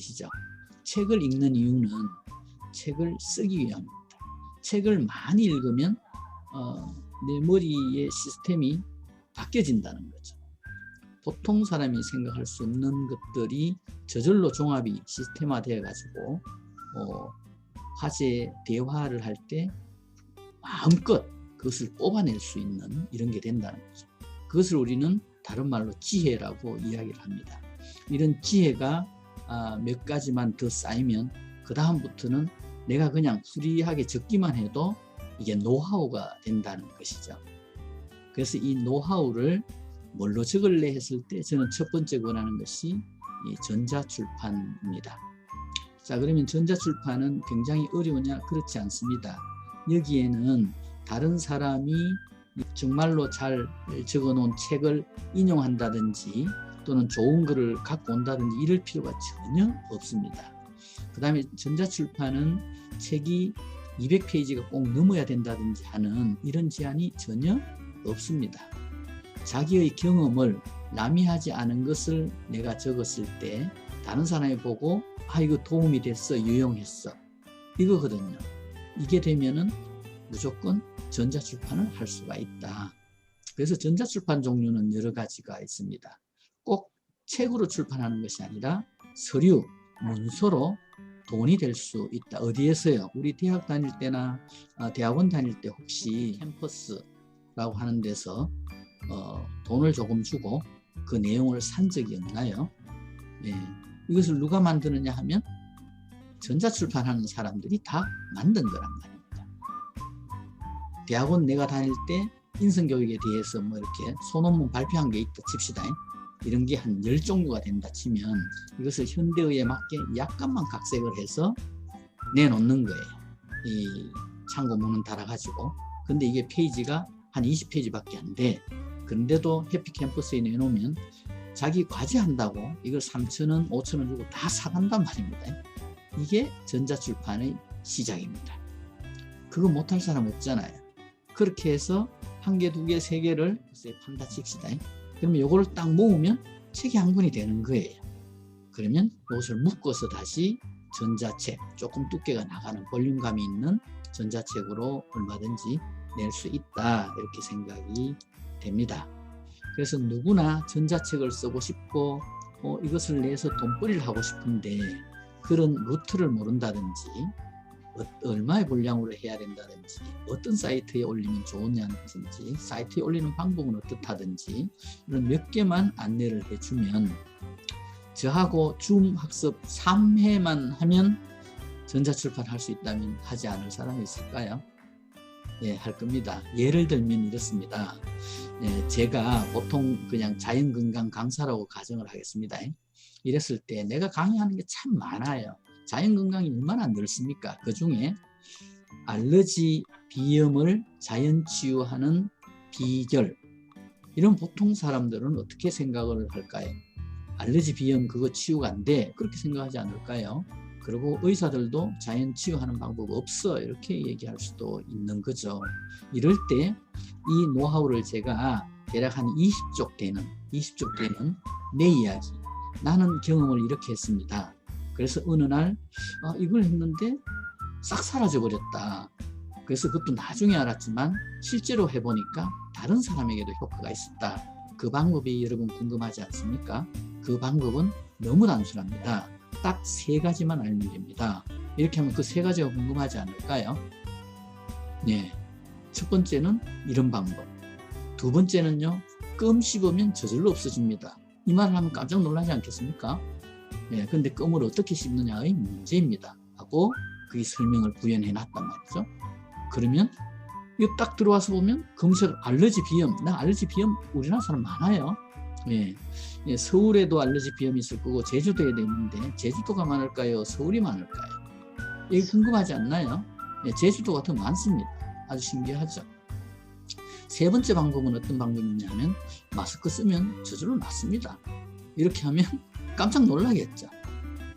계시죠? 책을 읽는 이유는 책을 쓰기 위함입니다. 책을 많이 읽으면 내 머리의 시스템이 바뀌어진다는 거죠. 보통 사람이 생각할 수 없는 것들이 저절로 종합이 시스템화되어 가지고 화제 대화를 할 때 마음껏 그것을 뽑아낼 수 있는 이런 게 된다는 거죠. 그것을 우리는 다른 말로 지혜라고 이야기를 합니다. 이런 지혜가 몇 가지만 더 쌓이면 그 다음부터는 내가 그냥 프리하게 적기만 해도 이게 노하우가 된다는 것이죠. 그래서 이 노하우를 뭘로 적을래 했을 때 저는 첫 번째 권하는 것이 이 전자출판입니다. 자, 그러면 전자출판은 굉장히 어려우냐? 그렇지 않습니다. 여기에는 다른 사람이 정말로 잘 적어놓은 책을 인용한다든지 또는 좋은 글을 갖고 온다든지 이럴 필요가 전혀 없습니다. 그 다음에 전자출판은 책이 200페이지가 꼭 넘어야 된다든지 하는 이런 제한이 전혀 없습니다. 자기의 경험을 남이 하지 않은 것을 내가 적었을 때 다른 사람이 보고 이거 도움이 됐어, 유용했어, 이거거든요. 이게 되면은 무조건 전자출판을 할 수가 있다. 그래서 전자출판 종류는 여러 가지가 있습니다. 꼭 책으로 출판하는 것이 아니라 서류, 문서로 돈이 될 수 있다. 어디에서요? 우리 대학 다닐 때나 대학원 다닐 때 혹시 캠퍼스라고 하는 데서 돈을 조금 주고 그 내용을 산 적이 없나요? 예. 이것을 누가 만드느냐 하면 전자출판하는 사람들이 다 만든 거란 말입니다. 대학원 내가 다닐 때 인성교육에 대해서 뭐 이렇게 소논문 발표한 게 있다 칩시다. 이런 게 한 10종류가 된다 치면 이것을 현대의에 맞게 약간만 각색을 해서 내놓는 거예요. 이 참고문은 달아가지고. 근데 이게 페이지가 한 20페이지밖에 안 돼. 그런데도 해피캠퍼스에 내놓으면 자기 과제한다고 이걸 3,000원, 5,000원 주고 다 사간단 말입니다. 이게 전자출판의 시작입니다. 그거 못할 사람 없잖아요. 그렇게 해서 한 개, 두 개, 세 개를 판다 칩시다. 그러면 이걸 딱 모으면 책이 한 권이 되는 거예요. 그러면 이것을 묶어서 다시 전자책, 조금 두께가 나가는 볼륨감이 있는 전자책으로 얼마든지 낼 수 있다. 이렇게 생각이 됩니다. 그래서 누구나 전자책을 쓰고 싶고 이것을 내서 돈벌이를 하고 싶은데 그런 루트를 모른다든지 얼마의 분량으로 해야 된다든지 어떤 사이트에 올리면 좋으냐든지 사이트에 올리는 방법은 어떻다든지 이런 몇 개만 안내를 해주면 저하고 줌 학습 3회만 하면 전자출판 할 수 있다면 하지 않을 사람이 있을까요? 예, 할 겁니다. 예를 들면 이렇습니다. 예, 제가 보통 그냥 자연건강 강사라고 가정을 하겠습니다. 이랬을 때 내가 강의하는 게 참 많아요. 자연건강이 얼마나 넓습니까? 그 중에 알러지 비염을 자연치유하는 비결, 이런 보통 사람들은 어떻게 생각을 할까요? 알러지 비염 그거 치유가 안 돼, 그렇게 생각하지 않을까요? 그리고 의사들도 자연 치유하는 방법 없어, 이렇게 얘기할 수도 있는 거죠. 이럴 때 이 노하우를 제가 대략 한 20쪽 되는 내 이야기, 나는 경험을 이렇게 했습니다. 그래서 어느 날 이걸 했는데 싹 사라져 버렸다. 그래서 그것도 나중에 알았지만 실제로 해보니까 다른 사람에게도 효과가 있었다. 그 방법이 여러분 궁금하지 않습니까? 그 방법은 너무 단순합니다. 딱 3가지만 알면 됩니다. 이렇게 하면 그 3가지가 궁금하지 않을까요? 네. 첫 번째는 이런 방법. 두 번째는요, 껌 씹으면 저절로 없어집니다. 이 말을 하면 깜짝 놀라지 않겠습니까? 네, 근데 껌을 어떻게 씹느냐의 문제입니다. 하고 그게 설명을 구현해 놨단 말이죠. 그러면 이거 딱 들어와서 보면 검색 알러지 비염, 나 알러지 비염 우리나라 사람 많아요. 예, 예, 서울에도 알러지 비염이 있을 거고 제주도에도 있는데 제주도가 많을까요? 서울이 많을까요? 이게 궁금하지 않나요? 예, 제주도가 더 많습니다. 아주 신기하죠. 세 번째 방법은 어떤 방법이냐면 마스크 쓰면 저절로 낫습니다. 이렇게 하면 깜짝 놀라겠죠.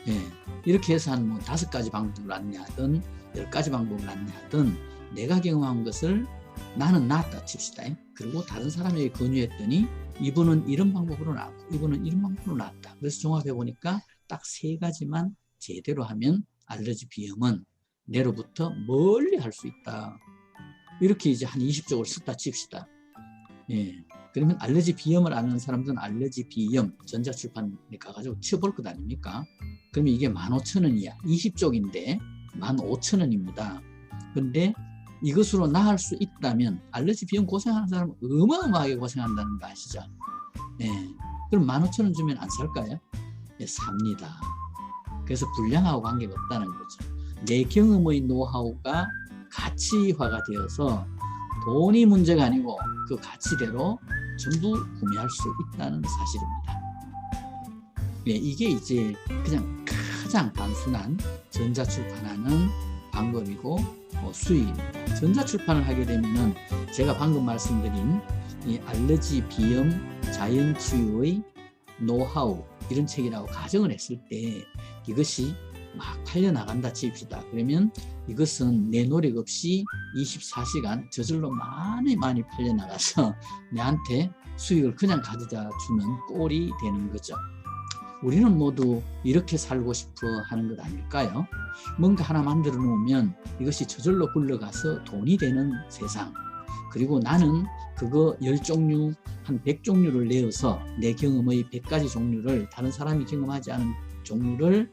예, 이렇게 해서 한 5가지 방법을 안내하든 10가지 방법을 안내하든 내가 경험한 것을 나는 낫다 칩시다. 그리고 다른 사람에게 권유했더니 이분은 이런 방법으로 나왔고 이분은 이런 방법으로 나왔다. 그래서 종합해 보니까 딱 3가지만 제대로 하면 알러지 비염은 내로부터 멀리 할 수 있다. 이렇게 이제 한 20쪽을 썼다 칩시다. 예. 그러면 알러지 비염을 아는 사람들은 알러지 비염 전자출판에 가가지고 쳐볼 것 아닙니까? 그러면 이게 15,000원이야. 20쪽인데 15,000원입니다. 근데 이것으로 나을 수 있다면 알러지 비염 고생하는 사람은 어마어마하게 고생한다는 거 아시죠? 예. 그럼 15,000원 주면 안 살까요? 예, 삽니다. 그래서 불량하고 관계가 없다는 거죠. 내 경험의 노하우가 가치화가 되어서 돈이 문제가 아니고 그 가치대로 전부 구매할 수 있다는 사실입니다. 예, 이게 이제 그냥 가장 단순한 전자출판하는 방법이고 수익입니다. 전자출판을 하게 되면은 제가 방금 말씀드린 이 알러지 비염 자연치유의 노하우 이런 책이라고 가정을 했을 때 이것이 막 팔려나간다 칩시다. 그러면 이것은 내 노력 없이 24시간 저절로 많이 팔려나가서 내한테 수익을 그냥 가져다 주는 꼴이 되는 거죠. 우리는 모두 이렇게 살고 싶어 하는 것 아닐까요? 뭔가 하나 만들어 놓으면 이것이 저절로 굴러가서 돈이 되는 세상. 그리고 나는 그거 10종류, 한 100종류를 내어서 내 경험의 100가지 종류를 다른 사람이 경험하지 않은 종류를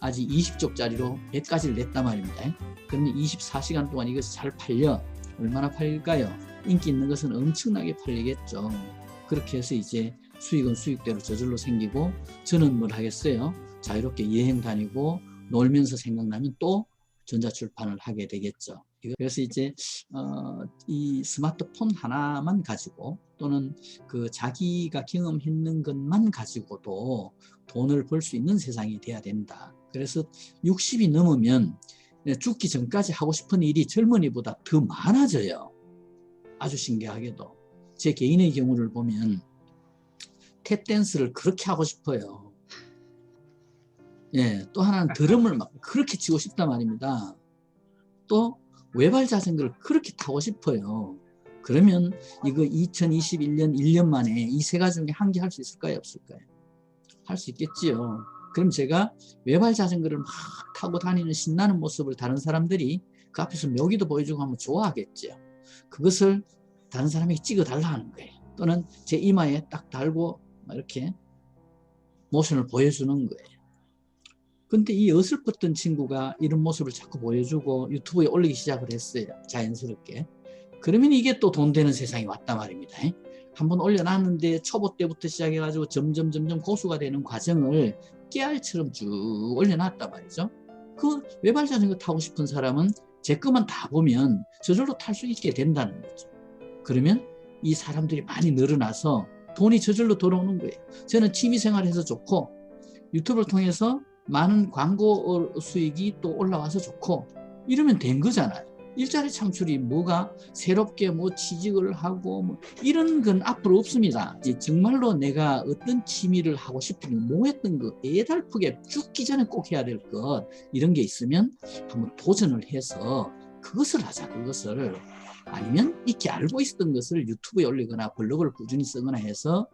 아직 20쪽짜리로 100가지를 냈단 말입니다. 그러면 24시간 동안 이것이 잘 팔려. 얼마나 팔릴까요? 인기 있는 것은 엄청나게 팔리겠죠. 그렇게 해서 이제 수익은 수익대로 저절로 생기고 저는 뭘 하겠어요? 자유롭게 여행 다니고 놀면서 생각나면 또 전자출판을 하게 되겠죠. 그래서 이제 이 스마트폰 하나만 가지고 또는 그 자기가 경험했는 것만 가지고도 돈을 벌 수 있는 세상이 돼야 된다. 그래서 60이 넘으면 죽기 전까지 하고 싶은 일이 젊은이보다 더 많아져요. 아주 신기하게도. 제 개인의 경우를 보면 탭댄스를 그렇게 하고 싶어요. 예, 또 하나는 드럼을 막 그렇게 치고 싶단 말입니다. 또 외발 자전거를 그렇게 타고 싶어요. 그러면 이거 2021년 1년 만에 이 3가지 중에 한 개 할 수 있을까요? 없을까요? 할 수 있겠지요. 그럼 제가 외발 자전거를 막 타고 다니는 신나는 모습을 다른 사람들이 그 앞에서 묘기도 보여주고 하면 좋아하겠죠. 그것을 다른 사람에게 찍어달라 하는 거예요. 또는 제 이마에 딱 달고 이렇게 모션을 보여주는 거예요. 근데 이 어설펐던 친구가 이런 모습을 자꾸 보여주고 유튜브에 올리기 시작을 했어요. 자연스럽게. 그러면 이게 또 돈 되는 세상이 왔단 말입니다. 한번 올려놨는데 초보 때부터 시작해가지고 점점 고수가 되는 과정을 깨알처럼 쭉 올려놨단 말이죠. 그 외발 자전거 타고 싶은 사람은 제 것만 다 보면 저절로 탈 수 있게 된다는 거죠. 그러면 이 사람들이 많이 늘어나서 돈이 저절로 들어오는 거예요. 저는 취미생활해서 좋고 유튜브를 통해서 많은 광고 수익이 또 올라와서 좋고 이러면 된 거잖아요. 일자리 창출이 뭐가 새롭게 뭐 취직을 하고 뭐 이런 건 앞으로 없습니다. 이제 정말로 내가 어떤 취미를 하고 싶으면 뭐 했던 거 애달프게 죽기 전에 꼭 해야 될 것 이런 게 있으면 한번 도전을 해서 그것을 하자. 그것을 아니면 익히 알고 있었던 것을 유튜브에 올리거나 블로그를 꾸준히 쓰거나 해서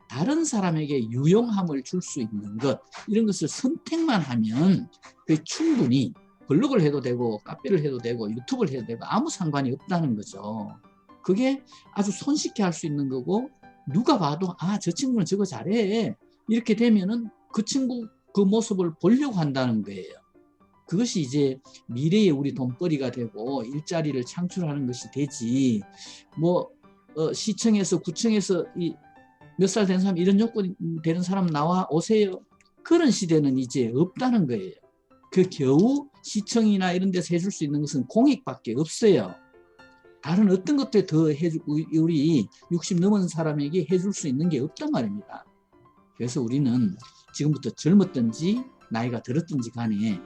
다른 사람에게 유용함을 줄 수 있는 것 이런 것을 선택만 하면 충분히 블로그를 해도 되고 카페를 해도 되고 유튜브를 해도 되고 아무 상관이 없다는 거죠. 그게 아주 손쉽게 할 수 있는 거고 누가 봐도 아, 저 친구는 저거 잘해 이렇게 되면은 그 친구 그 모습을 보려고 한다는 거예요. 그것이 이제 미래의 우리 돈벌이가 되고 일자리를 창출하는 것이 되지 뭐 시청에서 구청에서 몇 살 된 사람 이런 요건 되는 사람 나와 오세요. 그런 시대는 이제 없다는 거예요. 그 겨우 시청이나 이런 데서 해줄 수 있는 것은 공익밖에 없어요. 다른 어떤 것들 더 우리 60 넘은 사람에게 해줄 수 있는 게 없단 말입니다. 그래서 우리는 지금부터 젊었든지 나이가 들었든지 간에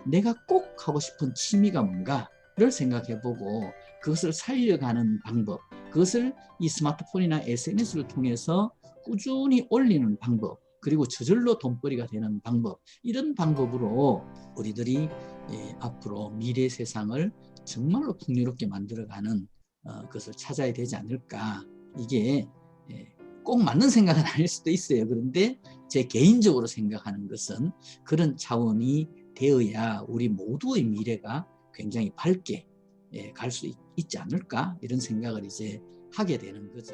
내가 꼭 하고 싶은 취미가 뭔가를 생각해보고 그것을 살려가는 방법, 그것을 이 스마트폰이나 SNS를 통해서 꾸준히 올리는 방법, 그리고 저절로 돈벌이가 되는 방법, 이런 방법으로 우리들이 앞으로 미래 세상을 정말로 풍요롭게 만들어가는 것을 찾아야 되지 않을까. 이게 꼭 꼭 맞는 생각은 아닐 수도 있어요. 그런데 제 개인적으로 생각하는 것은 그런 차원이 되어야 우리 모두의 미래가 굉장히 밝게 갈 수 있지 않을까 이런 생각을 이제 하게 되는 거죠.